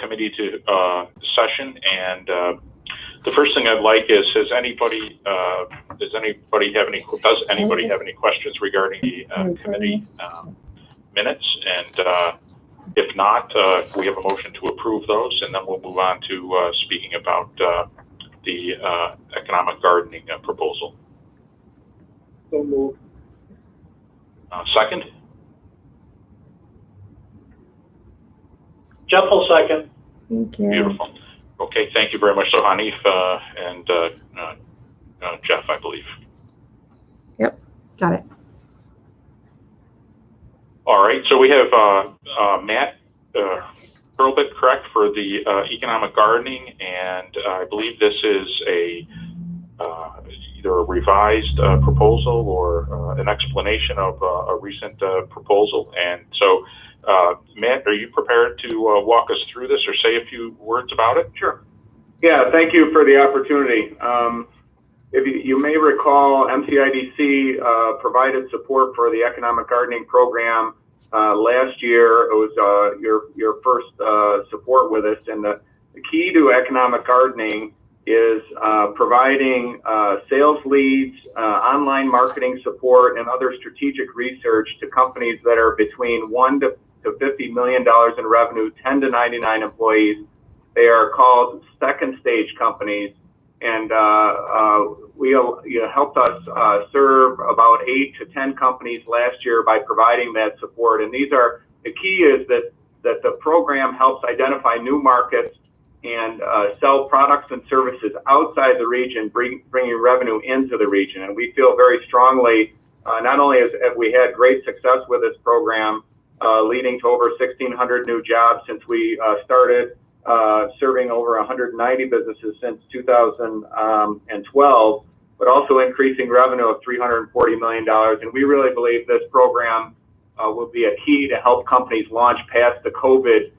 committee to session, and the first thing I'd like is, does anybody have any questions regarding the committee minutes? And if not, we have a motion to approve those, and then we'll move on to speaking about the economic gardening proposal. So moved. Second? Jeff will second. Thank you. Beautiful. Okay, thank you very much. So Hanif and Jeff, I believe. Yep, got it. All right, so we have Matt Hurlbut, correct, for the economic gardening, and I believe this is either a revised proposal or an explanation of a recent proposal. And so, Matt, are you prepared to walk us through this or say a few words about it? Sure. Yeah, thank you for the opportunity. If you may recall, MCIDC provided support for the economic gardening program last year. It was your first support with us, and the key to economic gardening is providing sales leads, online marketing support, and other strategic research to companies that are between $1 to $50 million in revenue, 10 to 99 employees. They are called second stage companies, and you helped us serve about 8 to 10 companies last year by providing that support. And these are, the key is that the program helps identify new markets and sell products and services outside the region, bringing revenue into the region. And we feel very strongly, not only have we had great success with this program, leading to over 1,600 new jobs since we started, serving over 190 businesses since 2012, but also increasing revenue of $340 million. And we really believe this program will be a key to help companies launch past the COVID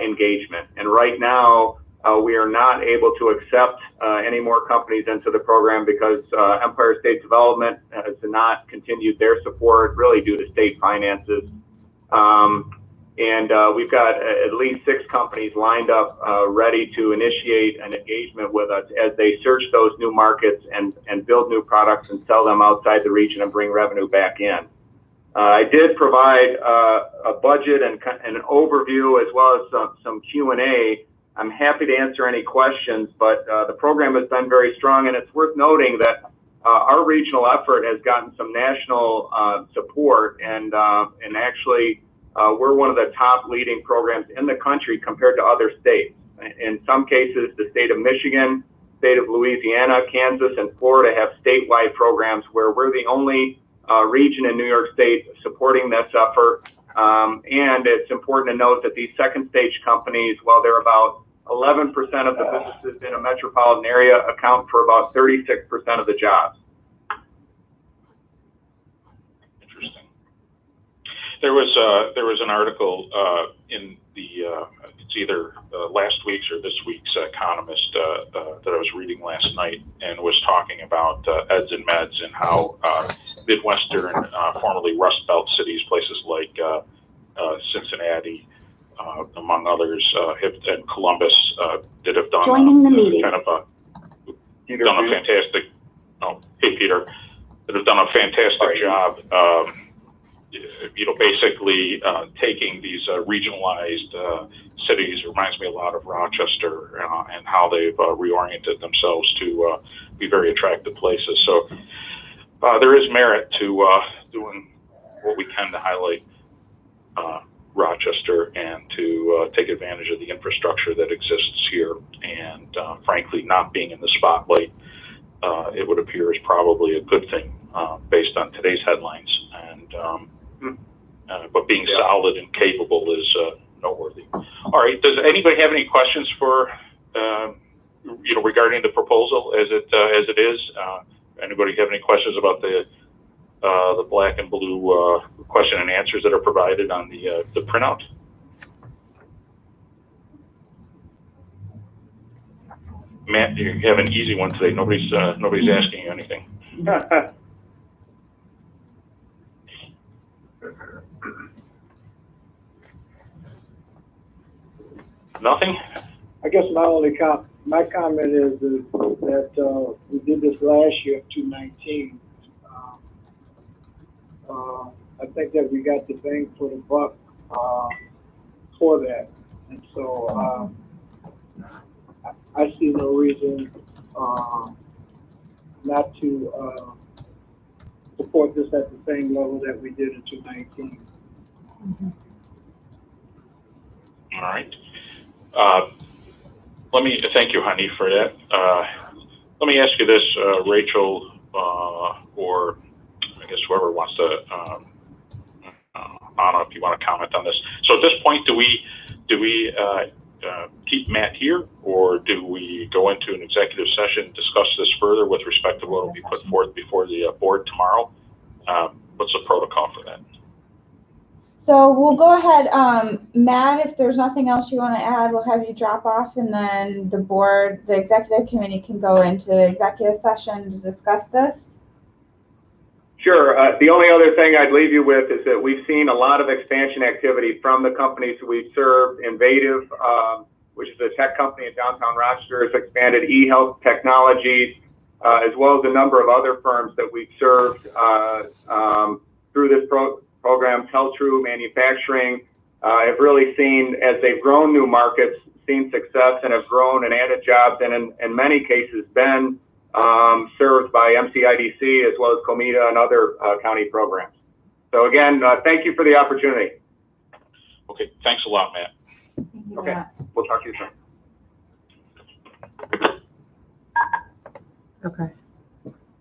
engagement. And right now, we are not able to accept any more companies into the program because Empire State Development has not continued their support, really due to state finances. And we've got at least 6 companies lined up ready to initiate an engagement with us as they search those new markets and build new products and sell them outside the region and bring revenue back in. I did provide a budget and an overview as well as some Q&A. I'm happy to answer any questions, but the program has been very strong, and it's worth noting that our regional effort has gotten some national support, and actually we're one of the top leading programs in the country compared to other states. In some cases, the state of Michigan, state of Louisiana, Kansas, and Florida have statewide programs where we're the only region in New York State supporting this effort. And it's important to note that these second stage companies, while they're about 11% of the businesses in a metropolitan area, account for about 36% of the jobs. Interesting. There was an article in the it's either last week's or this week's Economist that I was reading last night, and was talking about eds and meds and how Midwestern, formerly Rust Belt cities, places like Cincinnati, among others, and Columbus, that have done done a fantastic. Oh, hey Peter, that have done a fantastic job. Basically taking these regionalized cities. It reminds me a lot of Rochester and how they've reoriented themselves to be very attractive places. So there is merit to doing what we can to highlight Rochester and to take advantage of the infrastructure that exists here. And frankly, not being in the spotlight, it would appear is probably a good thing based on today's headlines. And but being solid and capable is noteworthy. All right. Does anybody have any questions for regarding the proposal as it is? Anybody have any questions about the black and blue question and answers that are provided on the printout? Matt, you have an easy one today. Nobody's asking you anything. No? Nothing? I guess my comment is that we did this last year, 2019. I think that we got the bang for the buck for that, and so I see no reason not to support this at the same level that we did in 2019. All right. Let me thank you, honey, for that. Let me ask you this, Rachel, or I guess whoever wants to, Anna, if you want to comment on this. So at this point, do we keep Matt here, or do we go into an executive session, discuss this further with respect to what will be put forth before the board tomorrow? What's the protocol for that? So we'll go ahead, Matt, if there's nothing else you want to add, we'll have you drop off, and then the board, the executive committee can go into executive session to discuss this. Sure. The only other thing I'd leave you with is that we've seen a lot of expansion activity from the companies we've served. Innovative, which is a tech company in downtown Rochester, has expanded. eHealth Technologies, as well as a number of other firms that we've served through this program. Teltrue Manufacturing have really seen, as they've grown new markets, seen success and have grown and added jobs, and in many cases been served by MCIDC as well as Comida and other county programs. So again, thank you for the opportunity. Okay, thanks a lot, Matt. Thank you, Okay, Matt. we'll talk to you soon. Okay.